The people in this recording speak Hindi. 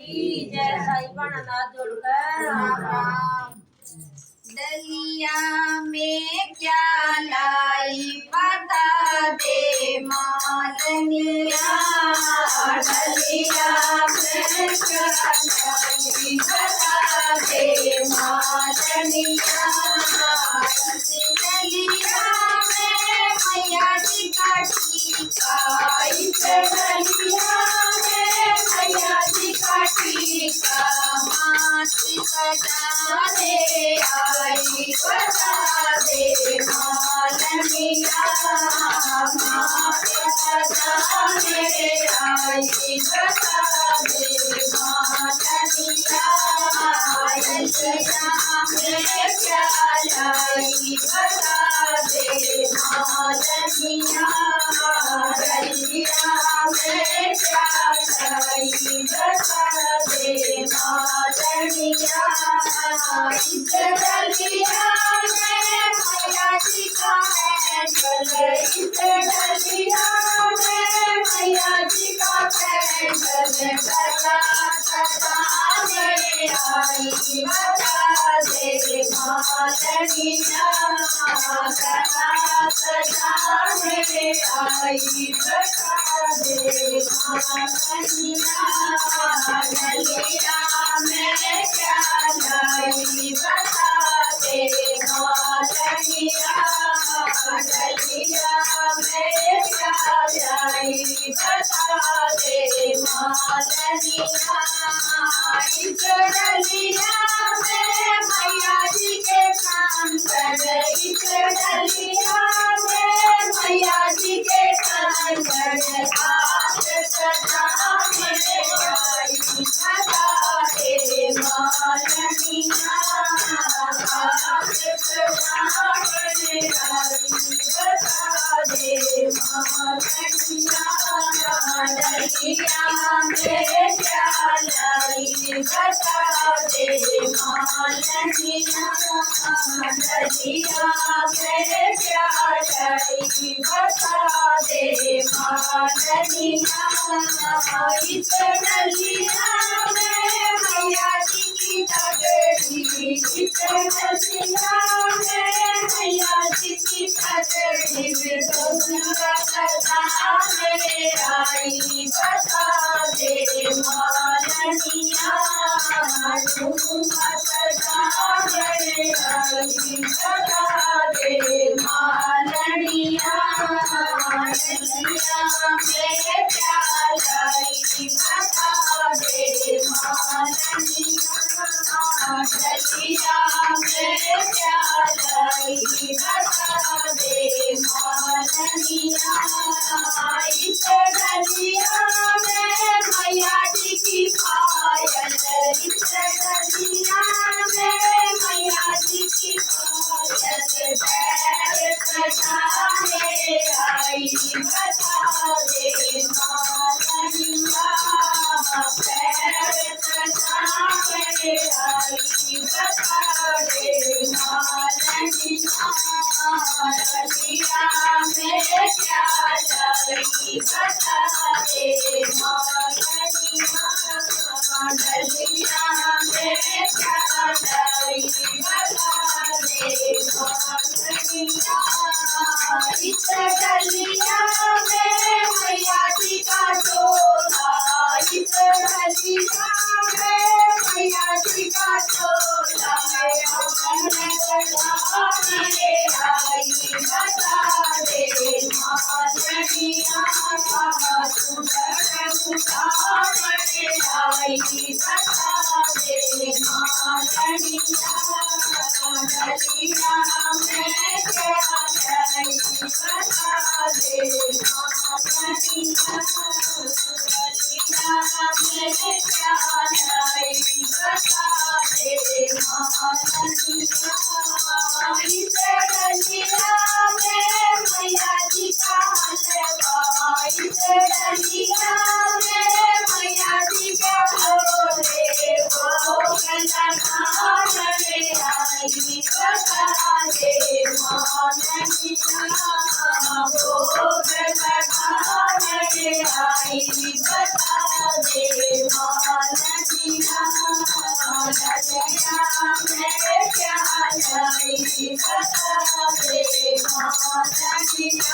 की जय। साई नाथ जोड़कर राम राम। डलिया में क्या लाई बता दे मालनिया, डलिया में क्या लाई बता दे मालनिया, डलिया में मैया जी का टीका, इस डलिया में मैया जी का टीका, मासी सजा दे आई बता दे मालनिया, मासी सजा दे आई बता दे मालनिया, डलिया में क्या लाई बता दे मालनिया, डलिया में क्या लाई बता दे मालनिया, इस डलिया में मैया जी का हैंडल, इस डलिया में मैया जी का हैंडल, सजा सजा दे आई बता दे मालनिया, सजा सजा दे आई बता दे मालनिया, डलिया में क्या लाई बता दे मालनिया, डलिया में क्या लाई बता दे मालनिया, इस डलिया में मैया जी के कांगड़, इस डलिया में मैया जी के कांगड़, हाथ सजा दे आई बता दे मालनिया, हाथ सजा दे आई बता दे मालनिया, डलिया में क्या लाई बता दे मालनिया, डलिया में क्या लाई बता दे मालनिया, इस डलिया में मैया जी की तगड़ी, इस डलिया में मैया जी की तगड़ी, सजा दे आई बता दे मालनिया, सजा दे आई बता दे मालनिया, डलिया में क्या लाई बता दे मालनिया, डलिया में क्या लाई बता दे मालनिया, इस डलिया में मैया जी की पायल, इस डलिया में मैया जी की पायल, पैर सजा दे आई बता दे मालनिया, पैर सजा दे आई बता दे मालनिया, डलिया में क्या लाई बता दे मालनिया, डलिया में क्या लाई बता दे मालनिया, इस डलिया में मैया जी का चोला, इस डलिया में मैया जी का चोला, आई बता दे मालनिया, आई बता दे मालनिया, डलिया में क्या लाई बता दे मालनिया, डलिया में क्या लाई बता दे मालनिया, इस डलिया में मैया जी का हलवा, इस डलिया में मैया जी का भोले भोग लगा दे आई बता दे मालनिया, भोग लगा दे आई बता दे मालनिया, જય શિવ દે માતનિયા